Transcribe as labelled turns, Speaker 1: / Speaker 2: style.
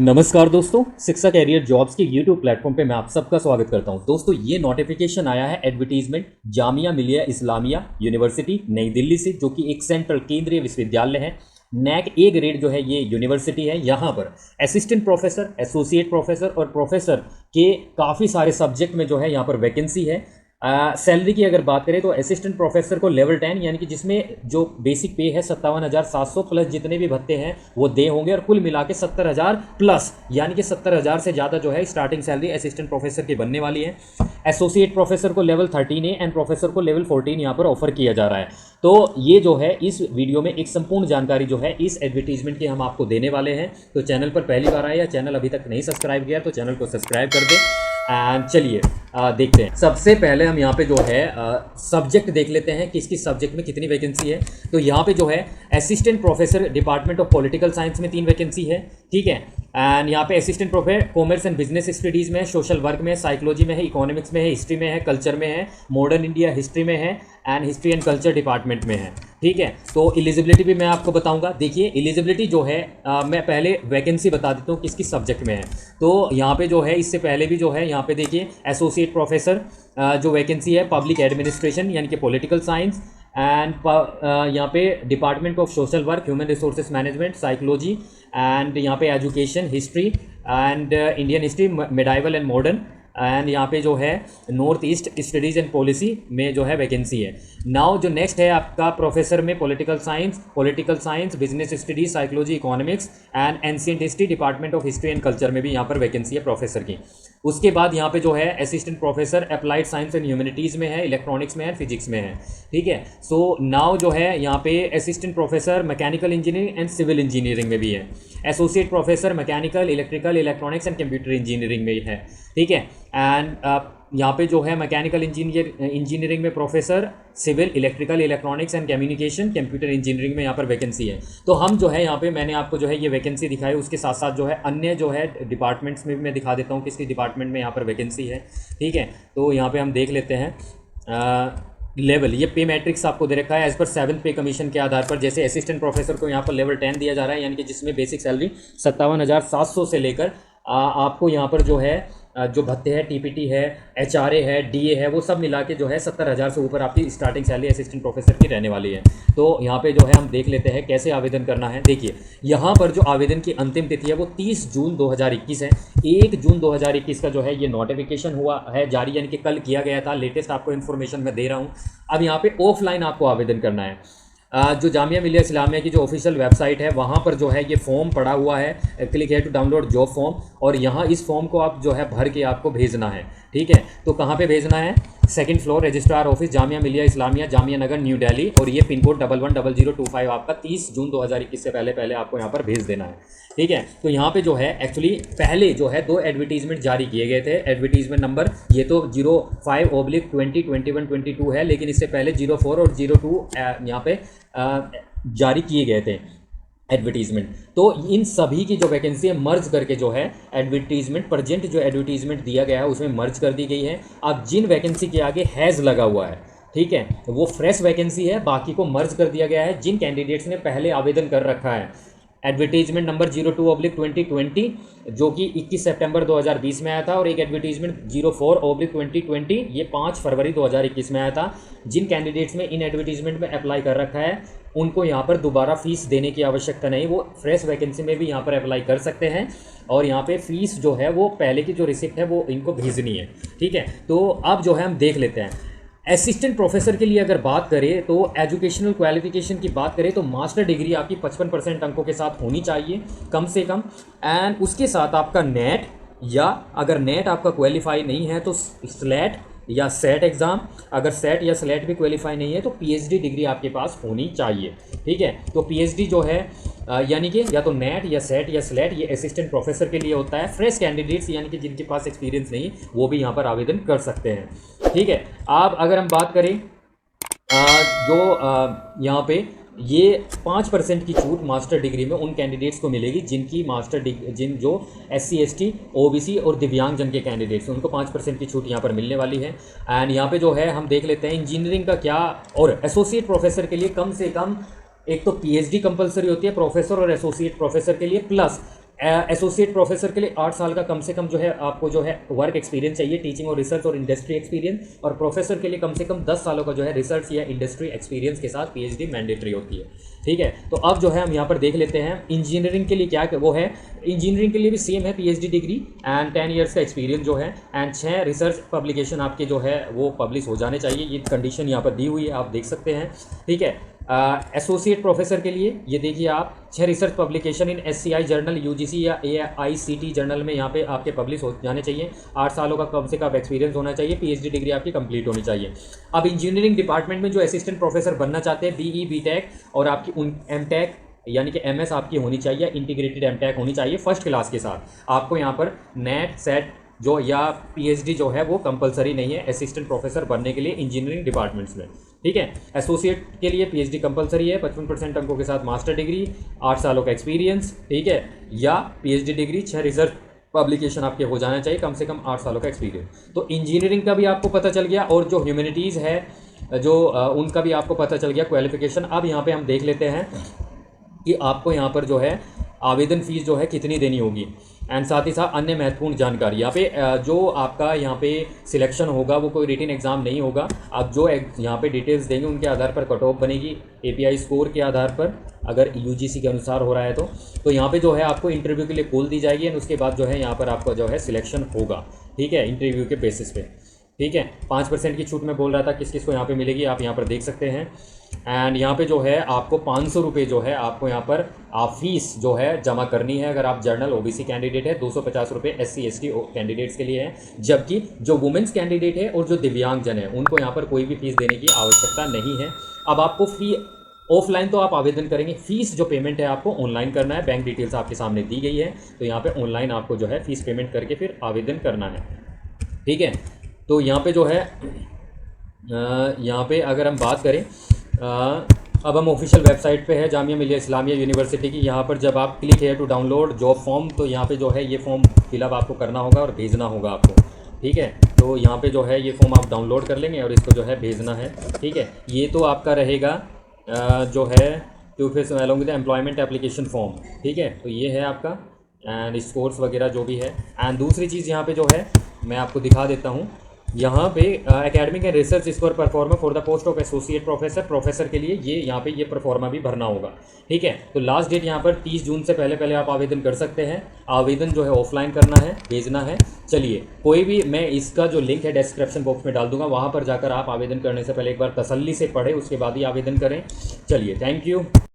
Speaker 1: नमस्कार दोस्तों, शिक्षा कैरियर जॉब्स के यूट्यूब प्लेटफॉर्म पे मैं आप सबका स्वागत करता हूं। दोस्तों, ये नोटिफिकेशन आया है एडवर्टीजमेंट जामिया मिलिया इस्लामिया यूनिवर्सिटी नई दिल्ली से, जो कि एक सेंट्रल केंद्रीय विश्वविद्यालय है। नैक ए ग्रेड जो है ये यूनिवर्सिटी है। यहाँ पर असिस्टेंट प्रोफेसर, एसोसिएट प्रोफेसर और प्रोफेसर के काफ़ी सारे सब्जेक्ट में जो है यहाँ पर वैकेंसी है। सैलरी की अगर बात करें तो असिस्टेंट प्रोफेसर को लेवल 10 यानी कि जिसमें जो बेसिक पे है 57,700 प्लस जितने भी भत्ते हैं वो दे होंगे, और कुल मिला के 70,000 प्लस यानी कि 70,000 से ज़्यादा जो है स्टार्टिंग सैलरी असिस्टेंट प्रोफेसर की बनने वाली है। एसोसिएट प्रोफेसर को लेवल 13A एंड प्रोफेसर को लेवल 14 यहाँ पर ऑफर किया जा रहा है। तो ये जो है इस वीडियो में एक संपूर्ण जानकारी जो है इस एडवर्टीजमेंट की हम आपको देने वाले हैं। तो चैनल पर पहली बार आए या चैनल अभी तक नहीं सब्सक्राइब किया तो चैनल को सब्सक्राइब कर दें। एंड चलिए देखते हैं। सबसे पहले हम यहाँ पे जो है सब्जेक्ट देख लेते हैं कि किस सब्जेक्ट में कितनी वैकेंसी है। तो यहाँ पे जो है assistant professor department of political science में 3 वैकेंसी है, ठीक है। एंड यहाँ पे assistant professor commerce and business studies में है, सोशल वर्क में है, साइकोलॉजी में है, इकोनॉमिक्स में है, हिस्ट्री में है, कल्चर में है, मॉडर्न इंडिया हिस्ट्री में है and history and culture department में है, ठीक है। तो एलिजिबिलिटी भी मैं आपको बताऊंगा। देखिए एलिजिबिलिटी जो है मैं पहले वैकेंसी बता देता हूँ किस सब्जेक्ट में है। तो यहाँ पे जो है इससे पहले भी जो है यहाँ पे देखिए एसोसिएट प्रोफेसर जो वैकेंसी है पब्लिक एडमिनिस्ट्रेशन यानी कि पॉलिटिकल साइंस एंड यहाँ पे department of social work, human resources management, psychology and यहाँ पे education, history and Indian history, medieval and modern and यहाँ पे जो है north east studies and policy में जो है वैकेंसी है। नाउ जो नेक्स्ट है आपका प्रोफेसर में political science, business studies, psychology, economics and ancient history, department of history and culture में भी यहाँ पर वैकेंसी है प्रोफेसर की। उसके बाद यहाँ पे जो है assistant professor applied science and humanities में है, इलेक्ट्रॉनिक्स में है, फिजिक्स में है, ठीक है। सो नाउ जो है यहाँ पे assistant professor mechanical engineering and civil engineering में भी है, associate professor mechanical, electrical, electronics and computer engineering में है, ठीक है। एंड यहाँ पे जो है मैकेनिकल इंजीनियरिंग में professor, civil, electrical, electronics and communication, computer engineering में यहाँ पर वैकेंसी है। तो हम जो है यहाँ पे मैंने आपको जो है ये वैकेंसी दिखाई, उसके साथ साथ जो है अन्य जो है डिपार्टमेंट्स में भी मैं दिखा देता हूँ किसकी डिपार्टमेंट में यहाँ पर वैकेंसी है, ठीक है। तो यहाँ पर हम देख लेते हैं लेवल, ये पे मैट्रिक्स आपको दे रखा है एज पर 7th पे कमीशन के आधार पर। जैसे असिस्टेंट प्रोफेसर को यहाँ पर लेवल 10 दिया जा रहा है यानी कि जिसमें बेसिक सैलरी 57,700 से लेकर आपको यहाँ पर जो है जो भत्ते हैं, टीपीटी है, एचआरए है, डीए है, वो सब मिला के जो है 70,000 से ऊपर आपकी स्टार्टिंग सैलरी असिस्टेंट प्रोफेसर की रहने वाली है। तो यहाँ पे जो है हम देख लेते हैं कैसे आवेदन करना है। देखिए यहाँ पर जो आवेदन की अंतिम तिथि है वो 30 जून 2021 है। 1 जून 2021 का जो है ये नोटिफिकेशन हुआ है जारी, यानी कि कल किया गया था। लेटेस्ट आपको इन्फॉर्मेशन मैं दे रहा हूँ। अब यहाँ पे ऑफलाइन आपको आवेदन करना है। जो जामिया मिलिया इस्लामिया की जो ऑफिशियल वेबसाइट है वहाँ पर जो है ये फॉर्म पड़ा हुआ है, क्लिक है टू डाउनलोड जॉब फॉर्म, और यहाँ इस फॉर्म को आप जो है भर के आपको भेजना है, ठीक है। तो कहाँ पे भेजना है? 2nd floor registrar office, Jamia Millia Islamia, Jamia Nagar, new Delhi, और ये पिन कोड 110025 आपका 30 जून 2021 से पहले आपको यहाँ पर भेज देना है, ठीक है। तो यहाँ पे जो है एक्चुअली पहले जो है 2 एडवर्टीजमेंट जारी किए गए थे। एडवर्टीजमेंट नंबर ये तो 05/2021-22 है, लेकिन इससे पहले 04 और 02 यहाँ पे जारी किए गए थे एडवर्टीजमेंट। तो इन सभी की जो वैकेंसी है मर्ज करके जो है एडवर्टीजमेंट, प्रेजेंट जो एडवर्टीजमेंट दिया गया है उसमें मर्ज कर दी गई है। अब जिन वैकेंसी के आगे हैज़ लगा हुआ है, ठीक है, वो फ्रेश वैकेंसी है, बाकी को मर्ज कर दिया गया है जिन कैंडिडेट्स ने पहले आवेदन कर रखा है। एडवर्टीजमेंट नंबर 02/2020 जो कि 21 सितंबर 2020 में आया था, और एक एडवर्टीजमेंट 04/2020 ये 5 फरवरी 2021 में आया था। जिन कैंडिडेट्स में इन एडवर्टीजमेंट में अप्लाई कर रखा है उनको यहाँ पर दोबारा फीस देने की आवश्यकता नहीं, वो फ्रेश वैकेंसी में भी यहाँ पर अप्लाई कर सकते हैं, और यहाँ पे फीस जो है वो पहले की जो रिसिप्ट है वो इनको भेजनी है, ठीक है। तो अब जो है हम देख लेते हैं असिस्टेंट प्रोफेसर के लिए अगर बात करें तो एजुकेशनल क्वालिफिकेशन की बात करें तो मास्टर डिग्री आपकी 55% अंकों के साथ होनी चाहिए कम से कम, एंड उसके साथ आपका नेट, या अगर नेट आपका क्वालिफाई नहीं है तो स्लेट या सेट एग्ज़ाम, अगर सेट या स्लेट भी क्वालिफाई नहीं है तो पीएचडी डिग्री आपके पास होनी चाहिए, ठीक है। तो पीएचडी जो है यानी कि या तो नेट या सेट या स्लेट, ये असिस्टेंट प्रोफेसर के लिए होता है। फ्रेश कैंडिडेट्स यानी कि जिनके पास एक्सपीरियंस नहीं वो भी यहाँ पर आवेदन कर सकते हैं, ठीक है। अब अगर हम बात करें जो यहाँ पे ये 5% की छूट मास्टर डिग्री में उन कैंडिडेट्स को मिलेगी जिनकी मास्टर डिग्री, जो SC ST OBC और दिव्यांगजन के कैंडिडेट्स उनको 5% की छूट यहाँ पर मिलने वाली है। एंड यहाँ पे जो है हम देख लेते हैं इंजीनियरिंग का क्या, और एसोसिएट प्रोफेसर के लिए कम से कम एक तो PhD कंपलसरी होती है प्रोफेसर और एसोसिएट प्रोफेसर के लिए, प्लस एसोसिएट प्रोफेसर के लिए 8 साल का कम से कम जो है आपको जो है वर्क एक्सपीरियंस चाहिए, टीचिंग और रिसर्च और इंडस्ट्री एक्सपीरियंस। और प्रोफेसर के लिए कम से कम 10 सालों का जो है रिसर्च या इंडस्ट्री एक्सपीरियंस के साथ पीएचडी मैंडेटरी होती है। ठीक है, तो अब जो है हम यहाँ पर देख लेते हैं इंजीनियरिंग के लिए क्या वो है। इंजीनियरिंग के लिए भी सेम है, पीएचडी डिग्री एंड 10 ईयर्स का एक्सपीरियंस जो है, एंड 6 रिसर्च पब्लिकेशन आपके जो है वो पब्लिश हो जाने चाहिए। ये कंडीशन यहाँ पर दी हुई है, आप देख सकते हैं। ठीक है, एसोसिएट प्रोफेसर के लिए ये देखिए आप 6 research publication in SCI journal, UGC या एआईसीटी जर्नल में यहाँ पे आपके पब्लिश हो जाने चाहिए। 8 सालों का कम से कम एक्सपीरियंस होना चाहिए, पीएचडी डिग्री आपकी कंप्लीट होनी चाहिए। अब इंजीनियरिंग डिपार्टमेंट में जो असिस्टेंट प्रोफेसर बनना चाहते हैं, बीई बीटेक और आपकी एमटेक यानी कि एमएस आपकी होनी चाहिए, इंटीग्रेटेड एमटेक होनी चाहिए फर्स्ट क्लास के साथ। आपको यहाँ पर नेट सेट जो या पीएचडी जो है वो कंपलसरी नहीं है असिस्टेंट प्रोफेसर बनने के लिए इंजीनियरिंग डिपार्टमेंट्स में। ठीक है, एसोसिएट के लिए पीएचडी कंपलसरी है, 55% अंकों के साथ मास्टर डिग्री, 8 सालों का एक्सपीरियंस। ठीक है, या पीएचडी डिग्री, 6 रिसर्च पब्लिकेशन आपके हो जाना चाहिए, कम से कम 8 सालों का एक्सपीरियंस। तो इंजीनियरिंग का भी आपको पता चल गया, और जो ह्यूमैनिटीज़ है जो उनका भी आपको पता चल गया क्वालिफिकेशन। अब यहाँ पे हम देख लेते हैं कि आपको यहाँ पर जो है आवेदन फीस जो है कितनी देनी होगी, एंड साथ ही साथ अन्य महत्वपूर्ण जानकारी। यहाँ पे जो आपका यहाँ पे सिलेक्शन होगा वो कोई रिटन एग्ज़ाम नहीं होगा। आप जो यहाँ पे डिटेल्स देंगे उनके आधार पर कट ऑफ बनेगी, एपीआई स्कोर के आधार पर, अगर यूजीसी के अनुसार हो रहा है तो यहाँ पे जो है आपको इंटरव्यू के लिए कॉल दी जाएगी, और उसके बाद जो है यहाँ पर आपका जो है सिलेक्शन होगा। ठीक है, इंटरव्यू के बेसिस पे। ठीक है, 5% की छूट मैं बोल रहा था किस किस को यहाँ पे मिलेगी, आप यहाँ पर देख सकते हैं। एंड यहाँ पे जो है आपको 500 रुपये जो है आपको यहाँ पर आप फीस जो है जमा करनी है अगर आप जर्नल ओबीसी कैंडिडेट है। 250 रुपये एससी एसटी कैंडिडेट्स के लिए है, जबकि जो वुमेंस कैंडिडेट है और जो दिव्यांगजन है उनको यहाँ पर कोई भी फीस देने की आवश्यकता नहीं है। अब आपको फी ऑफलाइन तो आप आवेदन करेंगे, फीस जो पेमेंट है आपको ऑनलाइन करना है। बैंक डिटेल्स आपके सामने दी गई है, तो यहाँ पे ऑनलाइन आपको जो है फीस पेमेंट करके फिर आवेदन करना है। ठीक है, तो यहाँ पे जो है यहाँ पे अगर हम बात करें, अब हम ऑफिशियल वेबसाइट पे है जामिया मिलिया इस्लामिया यूनिवर्सिटी की। यहाँ पर जब आप क्लिक है टू डाउनलोड जॉब फॉर्म, तो यहाँ पे जो है ये फॉर्म फिलअप आपको करना होगा और भेजना होगा आपको। ठीक है, तो यहाँ पे जो है ये फॉर्म आप डाउनलोड कर लेंगे और इसको जो है भेजना है। ठीक है, ये तो आपका रहेगा जो है two face along with employment application form. ठीक है, तो ये है आपका एंड स्कोर्स वगैरह जो भी है। एंड दूसरी चीज़ यहाँ पे जो है मैं आपको दिखा देता हूँ, यहाँ पे academic and research score pro forma for the post of associate professor के लिए ये यहाँ पे ये परफॉर्मा भी भरना होगा। ठीक है, तो लास्ट डेट यहाँ पर 30 जून से पहले आप आवेदन कर सकते हैं। आवेदन जो है ऑफलाइन करना है, भेजना है। चलिए, कोई भी मैं इसका जो लिंक है डिस्क्रिप्शन बॉक्स में डाल दूंगा, वहाँ पर जाकर आप आवेदन करने से पहले एक बार तसल्ली से पढ़ें, उसके बाद ही आवेदन करें। चलिए, थैंक यू।